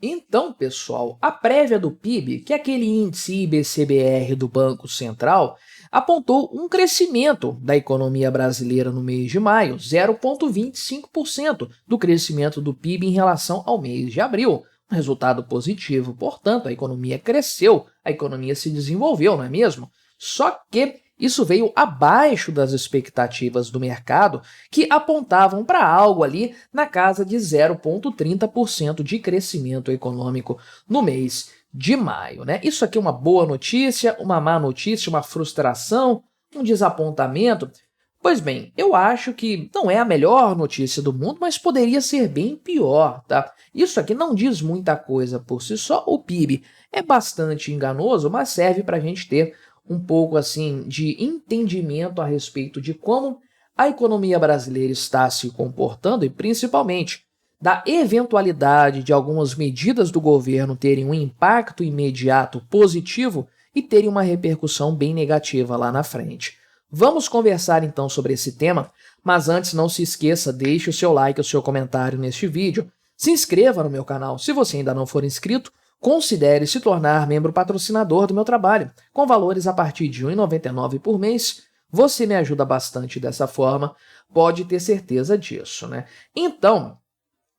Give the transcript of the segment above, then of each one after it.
Então, pessoal, a prévia do PIB, que é aquele índice IBCBR do Banco Central, apontou um crescimento da economia brasileira no mês de maio, 0,25% do crescimento do PIB em relação ao mês de abril. Um resultado positivo, portanto, a economia cresceu, a economia se desenvolveu, não é mesmo? Só que isso veio abaixo das expectativas do mercado, que apontavam para algo ali na casa de 0,30% de crescimento econômico no mês de maio, né? Isso aqui é uma boa notícia, uma má notícia, uma frustração, um desapontamento? Pois bem, eu acho que não é a melhor notícia do mundo, mas poderia ser bem pior, tá? Isso aqui não diz muita coisa por si só, o PIB é bastante enganoso, mas serve para a gente ter um pouco assim de entendimento a respeito de como a economia brasileira está se comportando e principalmente da eventualidade de algumas medidas do governo terem um impacto imediato positivo e terem uma repercussão bem negativa lá na frente. Vamos conversar então sobre esse tema, mas antes não se esqueça, deixe o seu like, o seu comentário neste vídeo, se inscreva no meu canal se você ainda não for inscrito, considere se tornar membro patrocinador do meu trabalho, com valores a partir de R$ 1,99 por mês. Você me ajuda bastante dessa forma, pode ter certeza disso, né? Então,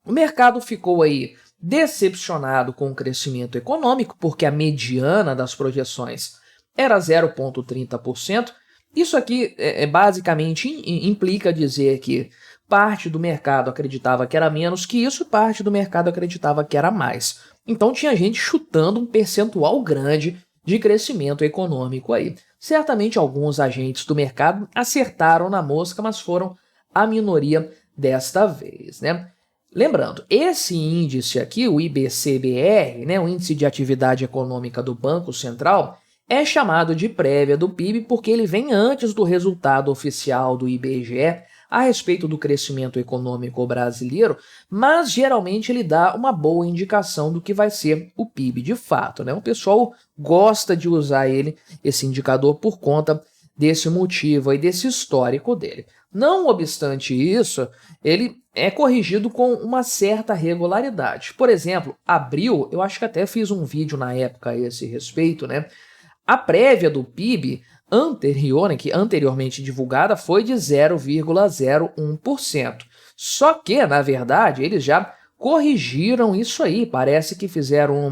o mercado ficou aí decepcionado com o crescimento econômico, porque a mediana das projeções era 0,30%. Isso aqui basicamente implica dizer que parte do mercado acreditava que era menos que isso, parte do mercado acreditava que era mais. Então tinha gente chutando um percentual grande de crescimento econômico aí. Certamente alguns agentes do mercado acertaram na mosca, mas foram a minoria desta vez, né? Lembrando, esse índice aqui, o IBCBR, né, o Índice de Atividade Econômica do Banco Central, é chamado de prévia do PIB porque ele vem antes do resultado oficial do IBGE a respeito do crescimento econômico brasileiro, mas geralmente ele dá uma boa indicação do que vai ser o PIB de fato, né? O pessoal gosta de usar esse indicador por conta desse motivo e desse histórico dele. Não obstante isso, ele é corrigido com uma certa regularidade. Por exemplo, abril, eu acho que até fiz um vídeo na época a esse respeito, né? A prévia do PIB anterior, né, que anteriormente divulgada, foi de 0,01%. Só que, na verdade, eles já corrigiram isso aí. Parece que fizeram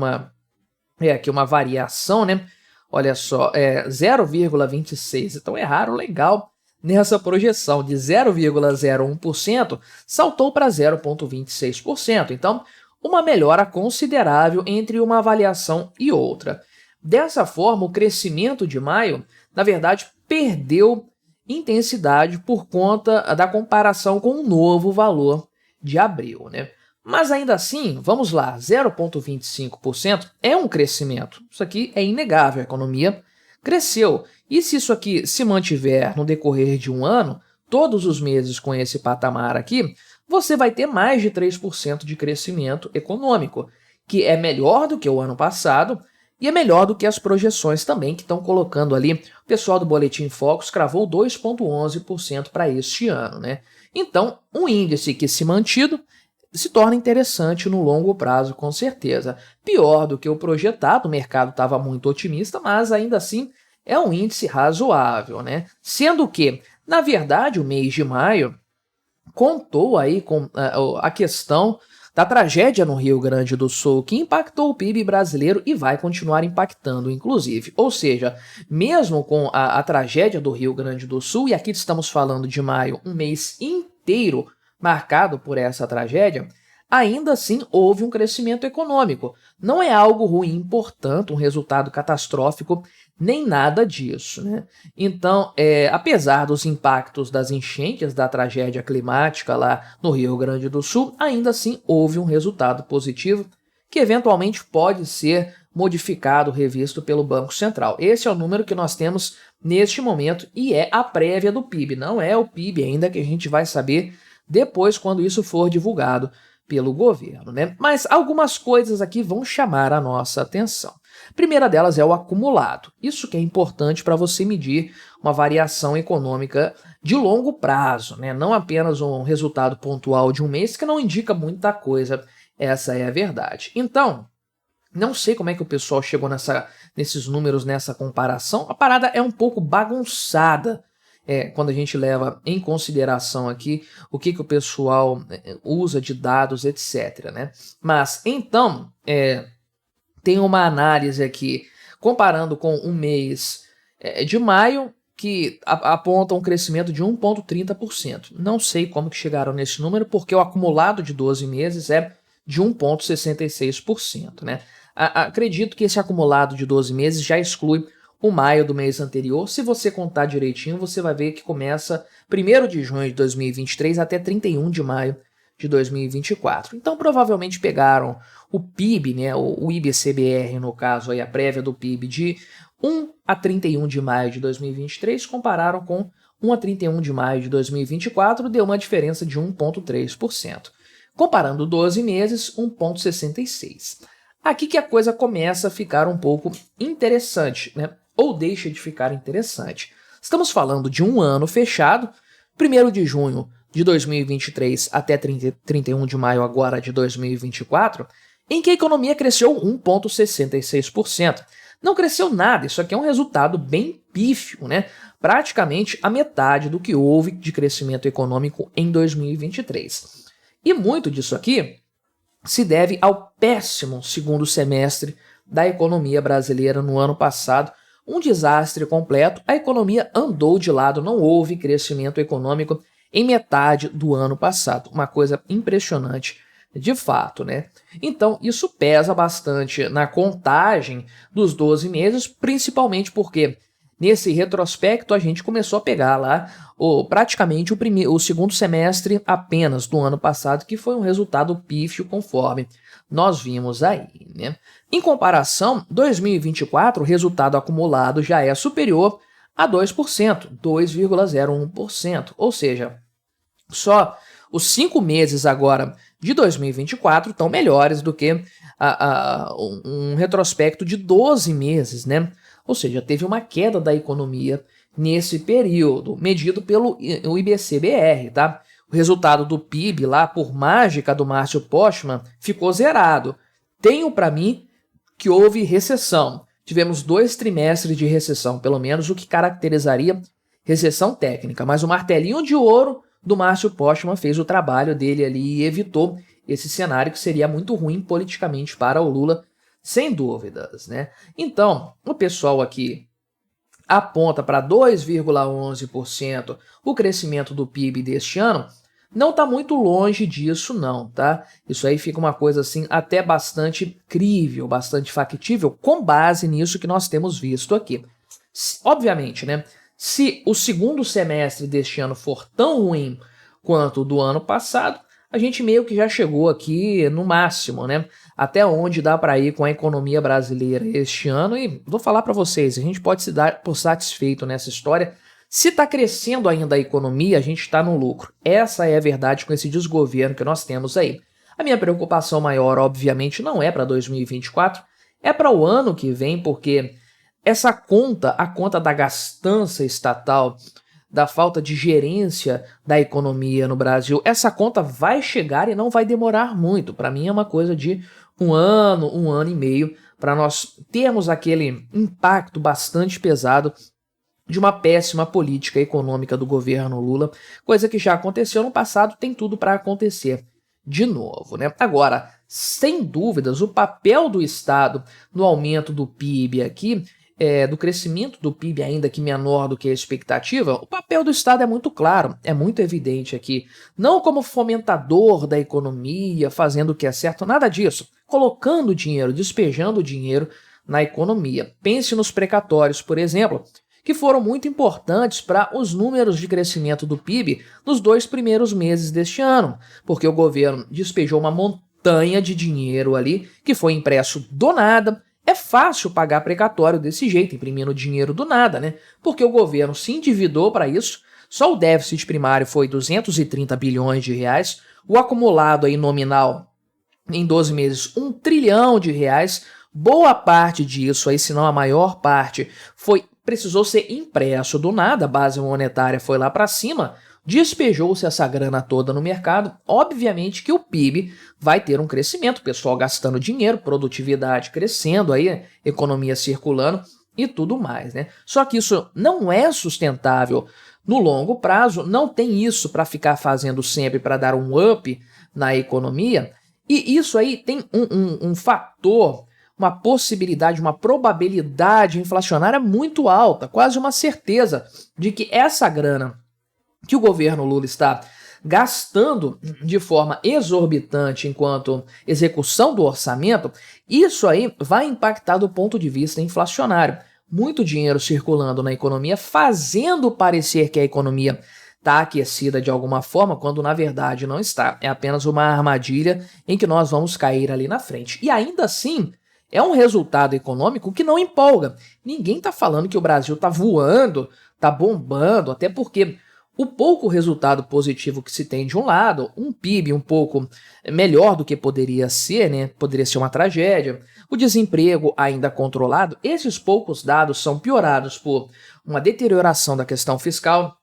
aqui uma variação, né? Olha só, 0,26. Então erraram legal nessa projeção. De 0,01% saltou para 0,26%. Então, uma melhora considerável entre uma avaliação e outra. Dessa forma, o crescimento de maio, na verdade, perdeu intensidade por conta da comparação com o novo valor de abril, né? Mas ainda assim, vamos lá, 0,25% é um crescimento. Isso aqui é inegável, a economia cresceu. E se isso aqui se mantiver no decorrer de um ano, todos os meses com esse patamar aqui, você vai ter mais de 3% de crescimento econômico, que é melhor do que o ano passado, e é melhor do que as projeções também que estão colocando ali. O pessoal do Boletim Focus cravou 2,11% para este ano, né? Então, um índice que, se mantido, se torna interessante no longo prazo, com certeza. Pior do que o projetado, o mercado estava muito otimista, mas ainda assim é um índice razoável, né? Sendo que, na verdade, o mês de maio contou aí com a questão da tragédia no Rio Grande do Sul, que impactou o PIB brasileiro e vai continuar impactando, inclusive. Ou seja, mesmo com a tragédia do Rio Grande do Sul, e aqui estamos falando de maio, um mês inteiro marcado por essa tragédia, ainda assim houve um crescimento econômico. Não é algo ruim, portanto, um resultado catastrófico, nem nada disso, né? Então, apesar dos impactos das enchentes, da tragédia climática lá no Rio Grande do Sul, ainda assim houve um resultado positivo que eventualmente pode ser modificado, revisto pelo Banco Central. Esse é o número que nós temos neste momento e é a prévia do PIB, não é o PIB ainda, que a gente vai saber depois quando isso for divulgado pelo governo, né? Mas algumas coisas aqui vão chamar a nossa atenção. A primeira delas é o acumulado. Isso que é importante para você medir uma variação econômica de longo prazo, né? Não apenas um resultado pontual de um mês que não indica muita coisa Essa é a verdade. Então, não sei como é que o pessoal chegou nesses números, nessa comparação. A parada é um pouco bagunçada quando a gente leva em consideração aqui o que o pessoal usa de dados, etc. Né? Mas, então, tem uma análise aqui comparando com o mês de maio, que aponta um crescimento de 1,30%. Não sei como que chegaram nesse número, porque o acumulado de 12 meses é de 1,66%. Né? Acredito que esse acumulado de 12 meses já exclui o maio do mês anterior. Se você contar direitinho, você vai ver que começa 1º de junho de 2023 até 31 de maio de 2024. Então, provavelmente pegaram o PIB, né, o IBCBR, no caso, aí, a prévia do PIB de 1 a 31 de maio de 2023, compararam com 1 a 31 de maio de 2024, deu uma diferença de 1,3%. Comparando 12 meses, 1,66%. Aqui que a coisa começa a ficar um pouco interessante, né? Ou deixa de ficar interessante. Estamos falando de um ano fechado, 1º de junho de 2023 até 31 de maio agora de 2024, em que a economia cresceu 1,66%. Não cresceu nada, isso aqui é um resultado bem pífio, né? Praticamente a metade do que houve de crescimento econômico em 2023. E muito disso aqui se deve ao péssimo segundo semestre da economia brasileira no ano passado, um desastre completo. A economia andou de lado, não houve crescimento econômico em metade do ano passado, uma coisa impressionante de fato, né? Então, isso pesa bastante na contagem dos 12 meses, principalmente porque nesse retrospecto a gente começou a pegar lá praticamente o segundo semestre apenas do ano passado, que foi um resultado pífio conforme nós vimos aí, né? Em comparação, 2024, o resultado acumulado já é superior a 2%, 2,01%, ou seja, só os 5 meses agora de 2024 estão melhores do que um retrospecto de 12 meses, né? Ou seja, teve uma queda da economia nesse período, medido pelo IBCBR, tá? O resultado do PIB lá, por mágica do Márcio Postman, ficou zerado. Tenho para mim que houve recessão. Tivemos 2 trimestres de recessão, pelo menos o que caracterizaria recessão técnica, mas o martelinho de ouro do Márcio Postman fez o trabalho dele ali e evitou esse cenário que seria muito ruim politicamente para o Lula, sem dúvidas, né? Então, o pessoal aqui aponta para 2,11% o crescimento do PIB deste ano. Não está muito longe disso não, tá? Isso aí fica uma coisa assim até bastante crível, bastante factível, com base nisso que nós temos visto aqui. Obviamente, né? Se o segundo semestre deste ano for tão ruim quanto o do ano passado, a gente meio que já chegou aqui no máximo, né? Até onde dá para ir com a economia brasileira este ano. E vou falar para vocês, a gente pode se dar por satisfeito nessa história. Se está crescendo ainda a economia, a gente está no lucro. Essa é a verdade com esse desgoverno que nós temos aí. A minha preocupação maior, obviamente, não é para 2024, é para o ano que vem, porque essa conta, a conta da gastança estatal, da falta de gerência da economia no Brasil, essa conta vai chegar e não vai demorar muito. Para mim é uma coisa de um ano e meio, para nós termos aquele impacto bastante pesado de uma péssima política econômica do governo Lula, coisa que já aconteceu no passado, tem tudo para acontecer de novo, né? Agora, sem dúvidas, o papel do Estado no aumento do PIB aqui, do crescimento do PIB ainda que menor do que a expectativa, o papel do Estado é muito claro, é muito evidente aqui. Não como fomentador da economia, fazendo o que é certo, nada disso. Colocando dinheiro, despejando dinheiro na economia. Pense nos precatórios, por exemplo, que foram muito importantes para os números de crescimento do PIB nos 2 primeiros meses deste ano, porque o governo despejou uma montanha de dinheiro ali que foi impresso do nada. É fácil pagar precatório desse jeito, imprimindo dinheiro do nada, né? Porque o governo se endividou para isso, só o déficit primário foi 230 bilhões de reais, o acumulado aí nominal em 12 meses, 1 trilhão de reais, boa parte disso aí, se não a maior parte, precisou ser impresso do nada, a base monetária foi lá para cima, despejou-se essa grana toda no mercado, obviamente que o PIB vai ter um crescimento, o pessoal gastando dinheiro, produtividade crescendo, aí, economia circulando e tudo mais, né? Só que isso não é sustentável no longo prazo, não tem isso para ficar fazendo sempre para dar um up na economia, e isso aí tem um fator, uma possibilidade, uma probabilidade inflacionária muito alta, quase uma certeza de que essa grana que o governo Lula está gastando de forma exorbitante enquanto execução do orçamento, isso aí vai impactar do ponto de vista inflacionário. Muito dinheiro circulando na economia, fazendo parecer que a economia está aquecida de alguma forma, quando na verdade não está. É apenas uma armadilha em que nós vamos cair ali na frente. E ainda assim, é um resultado econômico que não empolga. Ninguém está falando que o Brasil está voando, está bombando, até porque o pouco resultado positivo que se tem de um lado, um PIB um pouco melhor do que poderia ser, né? Poderia ser uma tragédia. O desemprego ainda controlado, esses poucos dados são piorados por uma deterioração da questão fiscal,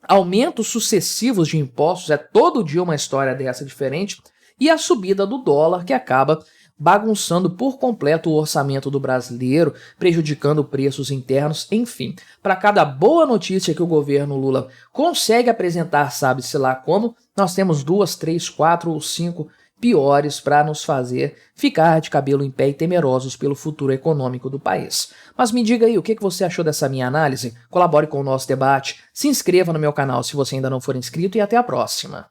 aumentos sucessivos de impostos, é todo dia uma história dessa diferente, e a subida do dólar que acaba bagunçando por completo o orçamento do brasileiro, prejudicando preços internos, enfim. Para cada boa notícia que o governo Lula consegue apresentar, sabe-se lá como, nós temos 2, 3, 4 ou 5 piores para nos fazer ficar de cabelo em pé e temerosos pelo futuro econômico do país. Mas me diga aí, o que você achou dessa minha análise? Colabore com o nosso debate, se inscreva no meu canal se você ainda não for inscrito e até a próxima.